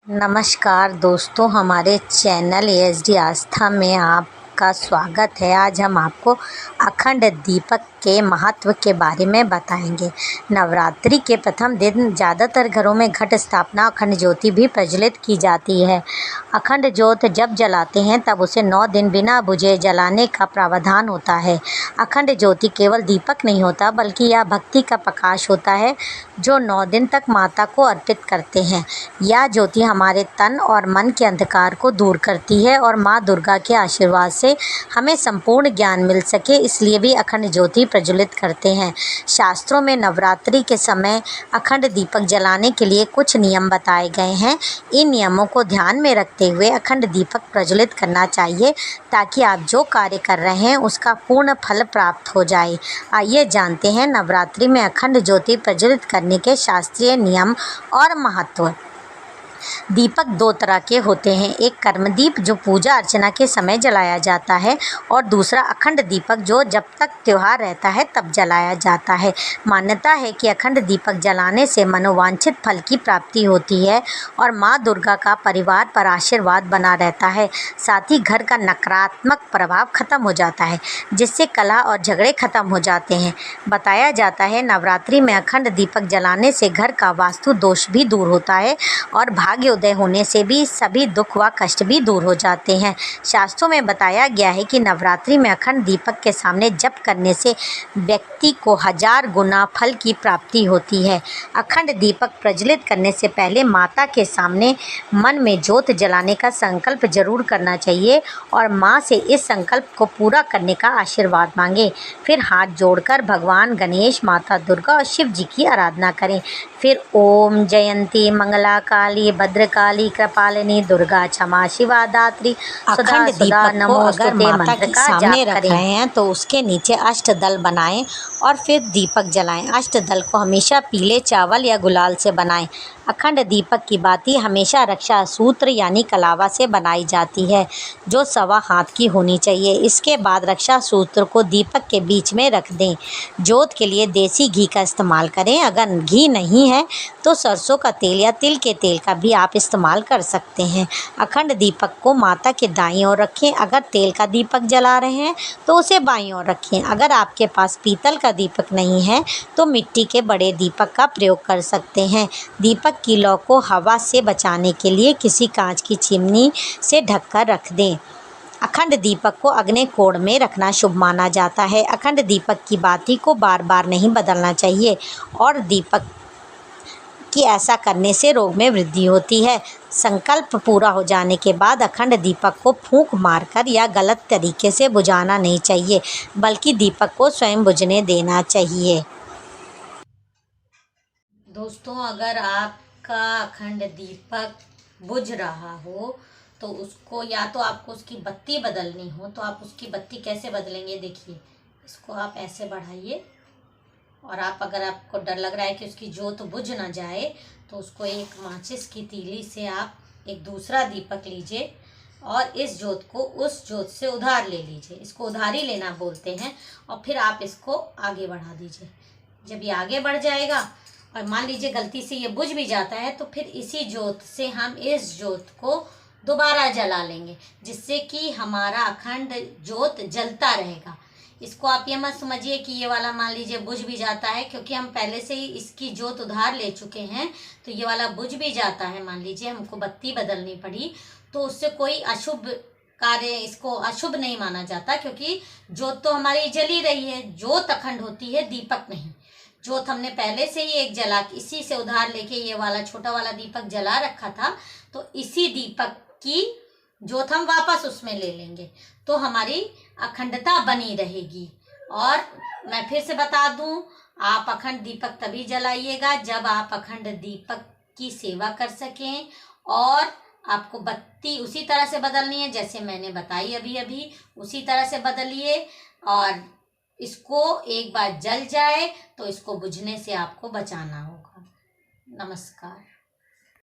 नमस्कार दोस्तों, हमारे चैनल एएसडी आस्था में आपका स्वागत है। आज हम आपको अखंड दीपक के महत्व के बारे में बताएंगे। नवरात्रि के प्रथम दिन ज़्यादातर घरों में घट स्थापना अखंड ज्योति भी प्रज्वलित की जाती है। अखंड ज्योत जब जलाते हैं तब उसे 9 दिन बिना बुझे जलाने का प्रावधान होता है। अखंड ज्योति केवल दीपक नहीं होता, बल्कि यह भक्ति का प्रकाश होता है जो 9 दिन तक माता को अर्पित करते हैं। यह ज्योति हमारे तन और मन के अंधकार को दूर करती है और माँ दुर्गा के आशीर्वाद से हमें संपूर्ण ज्ञान मिल सके, इसलिए भी अखंड ज्योति प्रज्वलित करते हैं। शास्त्रों में नवरात्रि के समय अखंड दीपक जलाने के लिए कुछ नियम बताए गए हैं। इन नियमों को ध्यान में रखते हुए अखंड दीपक प्रज्वलित करना चाहिए ताकि आप जो कार्य कर रहे हैं उसका पूर्ण फल प्राप्त हो जाए। आइए जानते हैं नवरात्रि में अखंड ज्योति प्रज्वलित करने के शास्त्रीय नियम और महत्व। दीपक 2 तरह के होते हैं, एक कर्मदीप जो पूजा अर्चना के समय जलाया जाता है और दूसरा अखंड दीपक जो जब तक त्योहार रहता है तब जलाया जाता है। मान्यता है कि अखंड दीपक जलाने से मनोवांछित फल की प्राप्ति होती है और माँ दुर्गा का परिवार पर आशीर्वाद बना रहता है। साथ ही घर का नकारात्मक प्रभाव खत्म हो जाता है, जिससे कलह और झगड़े खत्म हो जाते हैं। बताया जाता है नवरात्रि में अखंड दीपक जलाने से घर का वास्तु दोष भी दूर होता है और भाग्योदय होने से भी सभी दुख व कष्ट भी दूर हो जाते हैं। शास्त्रों में बताया गया है कि नवरात्रि में अखंड दीपक के सामने जप करने से व्यक्ति को 1000 गुना फल की प्राप्ति होती है। अखंड दीपक प्रज्वलित करने से पहले माता के सामने मन में ज्योत जलाने का संकल्प जरूर करना चाहिए और माँ से इस संकल्प को पूरा करने का आशीर्वाद मांगे। फिर हाथ जोड़कर भगवान गणेश, माता दुर्गा और शिव जी की आराधना करें। फिर ओम जयंती मंगला काली भद्रकाली कृपालिनी दुर्गा क्षमा शिवा दात्री अखंड दीपक को अगर माता के सामने रख करें रहे हैं तो उसके नीचे अष्टदल बनाएं और फिर दीपक जलाएं। अष्टदल को हमेशा पीले चावल या गुलाल से बनाएं। अखंड दीपक की बाती हमेशा रक्षा सूत्र यानी कलावा से बनाई जाती है, जो 1.25 हाथ की होनी चाहिए। इसके बाद रक्षा सूत्र को दीपक के बीच में रख दें। ज्योत के लिए देसी घी का इस्तेमाल करें। अगर घी नहीं है तो सरसों का तेल या तिल के तेल का भी आप इस्तेमाल कर सकते हैं। अखंड दीपक को माता के दाईं ओर रखें। अगर तेल का दीपक जला रहे हैं तो उसे बाईं ओर रखें। अगर आपके पास पीतल का दीपक नहीं है तो मिट्टी के बड़े दीपक का प्रयोग कर सकते हैं। दीपक की लौ को हवा से बचाने के लिए किसी कांच की चिमनी से ढककर रख दें। अखंड दीपक को अग्नि कोण में रखना शुभ माना जाता है। अखंड दीपक की बाती को बार बार नहीं बदलना चाहिए और दीपक कि ऐसा करने से रोग में वृद्धि होती है। संकल्प पूरा हो जाने के बाद अखंड दीपक को फूंक मारकर या गलत तरीके से बुझाना नहीं चाहिए, बल्कि दीपक को स्वयं बुझने देना चाहिए। दोस्तों, अगर आपका अखंड दीपक बुझ रहा हो तो उसको या तो आपको उसकी बत्ती बदलनी हो तो आप उसकी बत्ती कैसे बदलेंगे। देखिए, इसको आप ऐसे बढ़ाइए और आप अगर आपको डर लग रहा है कि उसकी ज्योत बुझ ना जाए तो उसको एक माचिस की तीली से आप एक दूसरा दीपक लीजिए और इस ज्योत को उस ज्योत से उधार ले लीजिए। इसको उधारी लेना बोलते हैं। और फिर आप इसको आगे बढ़ा दीजिए। जब ये आगे बढ़ जाएगा और मान लीजिए गलती से ये बुझ भी जाता है तो फिर इसी ज्योत से हम इस ज्योत को दोबारा जला लेंगे, जिससे कि हमारा अखंड ज्योत जलता रहेगा। इसको आप ये मत समझिए कि ये वाला मान लीजिए बुझ भी जाता है, क्योंकि हम पहले से ही इसकी ज्योत उधार ले चुके हैं तो ये वाला बुझ भी जाता है। मान लीजिए हमको बत्ती बदलनी पड़ी तो उससे कोई अशुभ कार्य, इसको अशुभ नहीं माना जाता, क्योंकि ज्योत तो हमारी जली रही है। ज्योत अखंड होती है, दीपक नहीं। ज्योत हमने पहले से ही एक जला इसी से उधार लेके ये वाला छोटा वाला दीपक जला रखा था, तो इसी दीपक की ज्योत हम वापस उसमें ले लेंगे तो हमारी अखंडता बनी रहेगी। और मैं फिर से बता दूं, आप अखंड दीपक तभी जलाइएगा जब आप अखंड दीपक की सेवा कर सकें और आपको बत्ती उसी तरह से बदलनी है जैसे मैंने बताई अभी अभी, उसी तरह से बदलिए। और इसको एक बार जल जाए तो इसको बुझने से आपको बचाना होगा। नमस्कार।